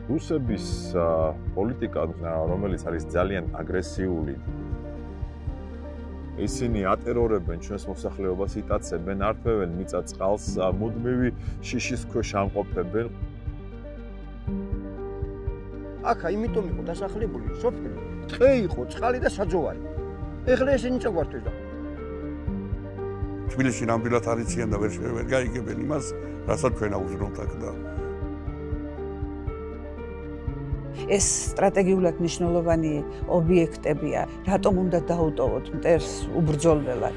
რუსების პოლიტიკა, რომელიც არის ძალიან აგრესიული, ისინი ატერორებენ ჩვენს მოსახლეობას, იტაცებენ, არფევენ მიწა-წყალს, მუდმივი შიშის ქვეშ ამყოფებენ. აქა იმიტომ იყო დასახლებული სოფელი, ტყე იყო, წყალი და საძოვარი. ეხლა ესენი წაგვართვეს და თბილისში ნამდვილად არიციან და ვერ გაიგებენ იმას, რასაც ჩვენ აუზრუნოთ აქ და ეს სტრატეგიულად მნიშვნელოვანი ობიექტებია, რატომ უნდა დაუტოვოთ მტერს უბრძოლველად?